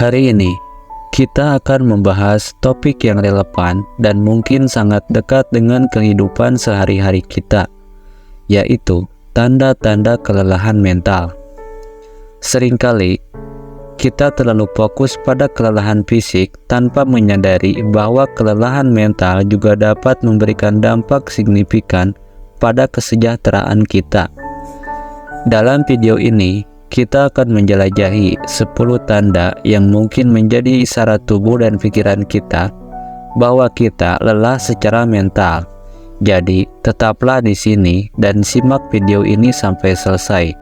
Hari ini, kita akan membahas topik yang relevan dan mungkin sangat dekat dengan kehidupan sehari-hari kita, yaitu tanda-tanda kelelahan mental. Seringkali, kita terlalu fokus pada kelelahan fisik tanpa menyadari bahwa kelelahan mental juga dapat memberikan dampak signifikan pada kesejahteraan kita. Dalam video ini, kita akan menjelajahi 10 tanda yang mungkin menjadi isyarat tubuh dan pikiran kita bahwa kita lelah secara mental. Jadi, tetaplah di sini dan simak video ini sampai selesai.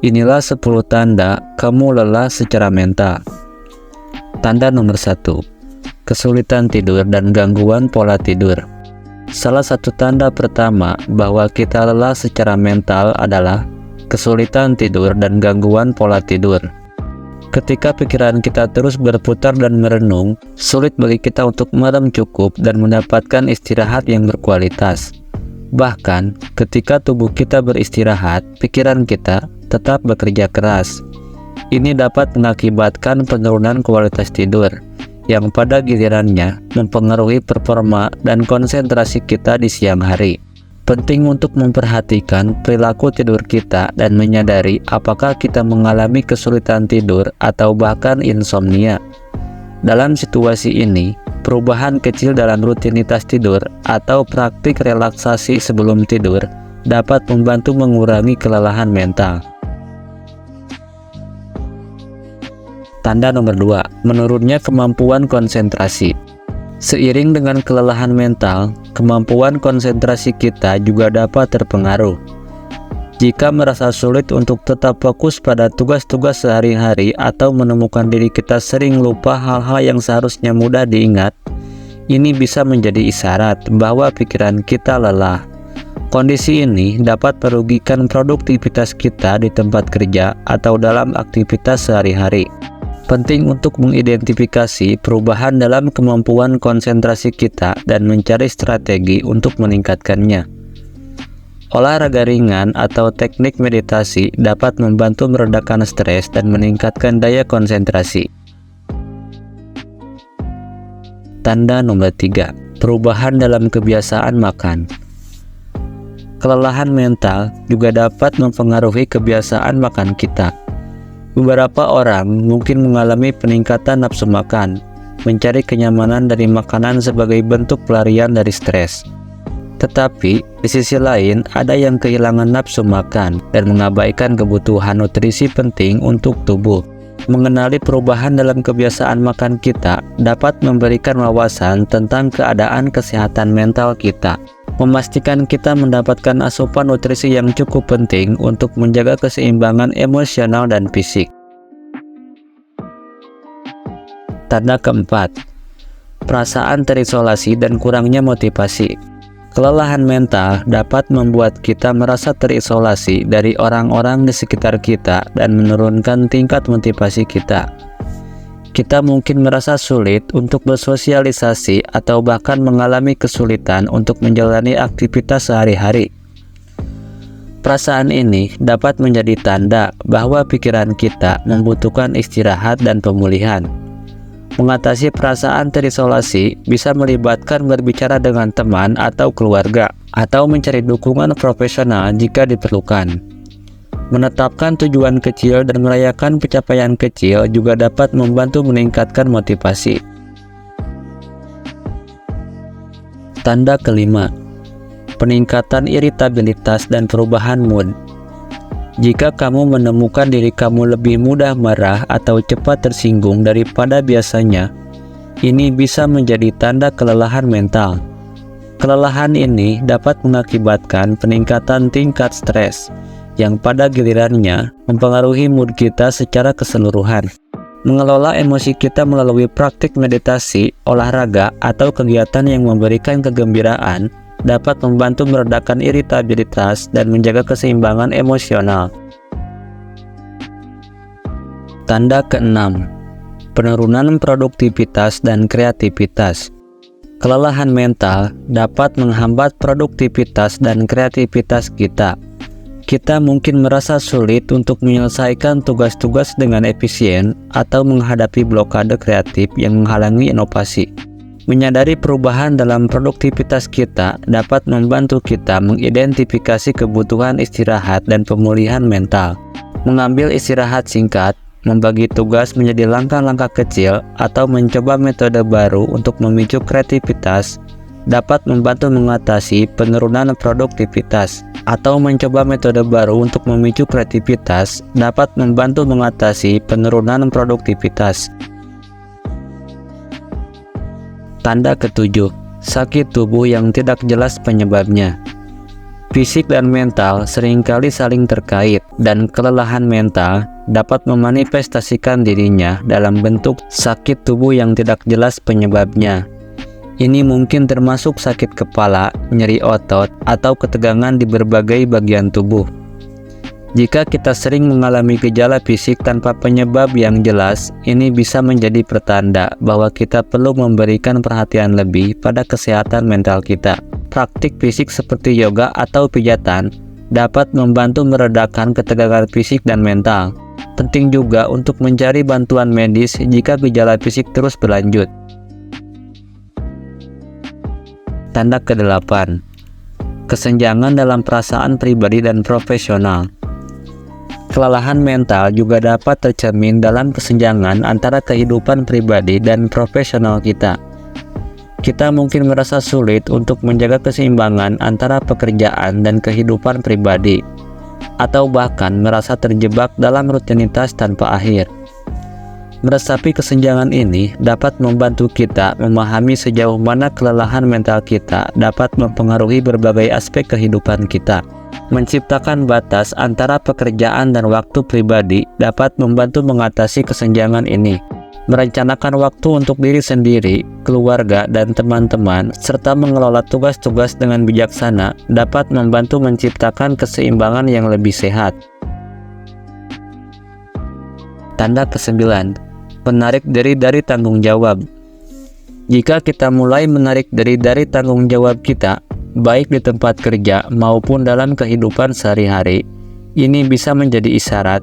Inilah 10 tanda kamu lelah secara mental. Tanda nomor 1, kesulitan tidur dan gangguan pola tidur. Salah satu tanda pertama bahwa kita lelah secara mental adalah kesulitan tidur dan gangguan pola tidur. Ketika pikiran kita terus berputar dan merenung, sulit bagi kita untuk merem cukup dan mendapatkan istirahat yang berkualitas. Bahkan, ketika tubuh kita beristirahat, pikiran kita tetap bekerja keras. Ini dapat mengakibatkan penurunan kualitas tidur, yang pada gilirannya mempengaruhi performa dan konsentrasi kita di siang hari. Penting untuk memperhatikan perilaku tidur kita dan menyadari apakah kita mengalami kesulitan tidur atau bahkan insomnia. Dalam situasi ini, perubahan kecil dalam rutinitas tidur atau praktik relaksasi sebelum tidur dapat membantu mengurangi kelelahan mental. Tanda nomor 2, menurunnya kemampuan konsentrasi. Seiring dengan kelelahan mental, kemampuan konsentrasi kita juga dapat terpengaruh. Jika merasa sulit untuk tetap fokus pada tugas-tugas sehari-hari atau menemukan diri kita sering lupa hal-hal yang seharusnya mudah diingat, ini bisa menjadi isyarat bahwa pikiran kita lelah. Kondisi ini dapat merugikan produktivitas kita di tempat kerja atau dalam aktivitas sehari-hari. Penting untuk mengidentifikasi perubahan dalam kemampuan konsentrasi kita dan mencari strategi untuk meningkatkannya. Olahraga ringan atau teknik meditasi dapat membantu meredakan stres dan meningkatkan daya konsentrasi. Tanda nomor 3, perubahan dalam kebiasaan makan. Kelelahan mental juga dapat mempengaruhi kebiasaan makan kita. Beberapa orang mungkin mengalami peningkatan nafsu makan, mencari kenyamanan dari makanan sebagai bentuk pelarian dari stres. Tetapi, di sisi lain, ada yang kehilangan nafsu makan dan mengabaikan kebutuhan nutrisi penting untuk tubuh. Mengenali perubahan dalam kebiasaan makan kita dapat memberikan wawasan tentang keadaan kesehatan mental kita. Memastikan kita mendapatkan asupan nutrisi yang cukup penting untuk menjaga keseimbangan emosional dan fisik. Tanda keempat, perasaan terisolasi dan kurangnya motivasi. Kelelahan mental dapat membuat kita merasa terisolasi dari orang-orang di sekitar kita dan menurunkan tingkat motivasi kita. Kita mungkin merasa sulit untuk bersosialisasi atau bahkan mengalami kesulitan untuk menjalani aktivitas sehari-hari. Perasaan ini dapat menjadi tanda bahwa pikiran kita membutuhkan istirahat dan pemulihan. Mengatasi perasaan terisolasi bisa melibatkan berbicara dengan teman atau keluarga, atau mencari dukungan profesional jika diperlukan. Menetapkan tujuan kecil dan merayakan pencapaian kecil juga dapat membantu meningkatkan motivasi. Tanda kelima, peningkatan iritabilitas dan perubahan mood. Jika kamu menemukan diri kamu lebih mudah marah atau cepat tersinggung daripada biasanya, ini bisa menjadi tanda kelelahan mental. Kelelahan ini dapat mengakibatkan peningkatan tingkat stres, yang pada gilirannya mempengaruhi mood kita secara keseluruhan. Mengelola emosi kita melalui praktik meditasi, olahraga, atau kegiatan yang memberikan kegembiraan dapat membantu meredakan iritabilitas dan menjaga keseimbangan emosional. Tanda keenam, penurunan produktivitas dan kreativitas. Kelelahan mental dapat menghambat produktivitas dan kreativitas kita. Kita mungkin merasa sulit untuk menyelesaikan tugas-tugas dengan efisien atau menghadapi blokade kreatif yang menghalangi inovasi. Menyadari perubahan dalam produktivitas kita dapat membantu kita mengidentifikasi kebutuhan istirahat dan pemulihan mental. Mengambil istirahat singkat, membagi tugas menjadi langkah-langkah kecil, atau mencoba metode baru untuk memicu kreativitas dapat membantu mengatasi penurunan produktivitas. Atau mencoba metode baru untuk memicu kreativitas dapat membantu mengatasi penurunan produktivitas. Tanda ketujuh, sakit tubuh yang tidak jelas penyebabnya. Fisik dan mental seringkali saling terkait, dan kelelahan mental dapat memanifestasikan dirinya dalam bentuk sakit tubuh yang tidak jelas penyebabnya. Ini mungkin termasuk sakit kepala, nyeri otot, atau ketegangan di berbagai bagian tubuh. Jika kita sering mengalami gejala fisik tanpa penyebab yang jelas, ini bisa menjadi pertanda bahwa kita perlu memberikan perhatian lebih pada kesehatan mental kita. Praktik fisik seperti yoga atau pijatan dapat membantu meredakan ketegangan fisik dan mental. Penting juga untuk mencari bantuan medis jika gejala fisik terus berlanjut. Tanda ke-8, kesenjangan dalam perasaan pribadi dan profesional. Kelelahan mental juga dapat tercermin dalam kesenjangan antara kehidupan pribadi dan profesional kita. Kita mungkin merasa sulit untuk menjaga keseimbangan antara pekerjaan dan kehidupan pribadi, atau bahkan merasa terjebak dalam rutinitas tanpa akhir. Meresapi kesenjangan ini dapat membantu kita memahami sejauh mana kelelahan mental kita dapat mempengaruhi berbagai aspek kehidupan kita. Menciptakan batas antara pekerjaan dan waktu pribadi dapat membantu mengatasi kesenjangan ini. Merencanakan waktu untuk diri sendiri, keluarga, dan teman-teman, serta mengelola tugas-tugas dengan bijaksana dapat membantu menciptakan keseimbangan yang lebih sehat. Tanda ke-9, menarik diri dari tanggung jawab. Jika kita mulai menarik diri dari tanggung jawab kita, baik di tempat kerja maupun dalam kehidupan sehari-hari, ini bisa menjadi isyarat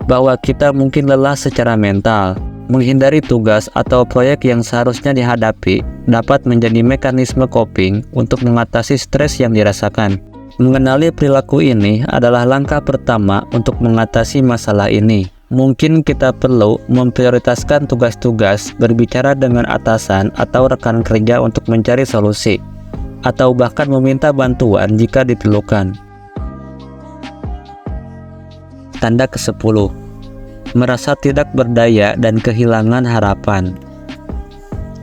bahwa kita mungkin lelah secara mental. Menghindari tugas atau proyek yang seharusnya dihadapi dapat menjadi mekanisme coping untuk mengatasi stres yang dirasakan. Mengenali perilaku ini adalah langkah pertama untuk mengatasi masalah ini. Mungkin kita perlu memprioritaskan tugas-tugas, berbicara dengan atasan atau rekan kerja untuk mencari solusi, atau bahkan meminta bantuan jika diperlukan. Tanda ke-10, merasa tidak berdaya dan kehilangan harapan.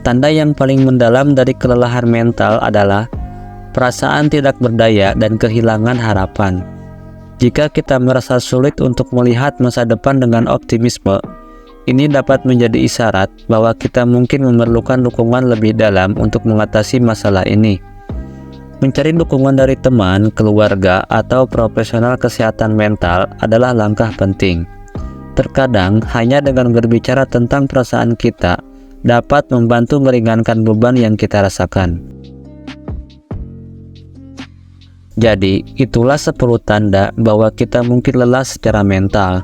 Tanda yang paling mendalam dari kelelahan mental adalah perasaan tidak berdaya dan kehilangan harapan. Jika kita merasa sulit untuk melihat masa depan dengan optimisme, ini dapat menjadi isyarat bahwa kita mungkin memerlukan dukungan lebih dalam untuk mengatasi masalah ini. Mencari dukungan dari teman, keluarga, atau profesional kesehatan mental adalah langkah penting. Terkadang, hanya dengan berbicara tentang perasaan kita dapat membantu meringankan beban yang kita rasakan. Jadi, itulah 10 tanda bahwa kita mungkin lelah secara mental.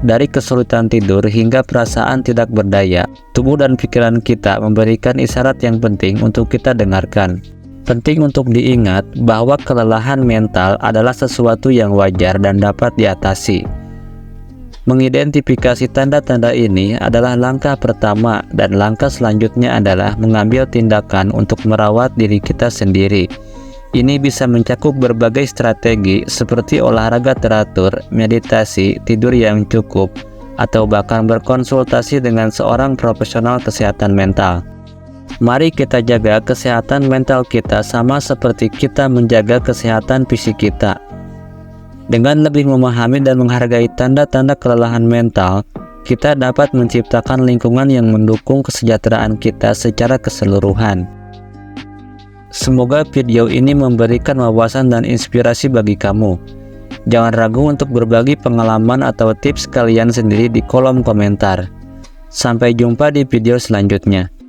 Dari kesulitan tidur hingga perasaan tidak berdaya, tubuh dan pikiran kita memberikan isyarat yang penting untuk kita dengarkan. Penting untuk diingat bahwa kelelahan mental adalah sesuatu yang wajar dan dapat diatasi. Mengidentifikasi tanda-tanda ini adalah langkah pertama, dan langkah selanjutnya adalah mengambil tindakan untuk merawat diri kita sendiri. Ini bisa mencakup berbagai strategi seperti olahraga teratur, meditasi, tidur yang cukup, atau bahkan berkonsultasi dengan seorang profesional kesehatan mental. Mari kita jaga kesehatan mental kita sama seperti kita menjaga kesehatan fisik kita. Dengan lebih memahami dan menghargai tanda-tanda kelelahan mental, kita dapat menciptakan lingkungan yang mendukung kesejahteraan kita secara keseluruhan. Semoga video ini memberikan wawasan dan inspirasi bagi kamu. Jangan ragu untuk berbagi pengalaman atau tips kalian sendiri di kolom komentar. Sampai jumpa di video selanjutnya.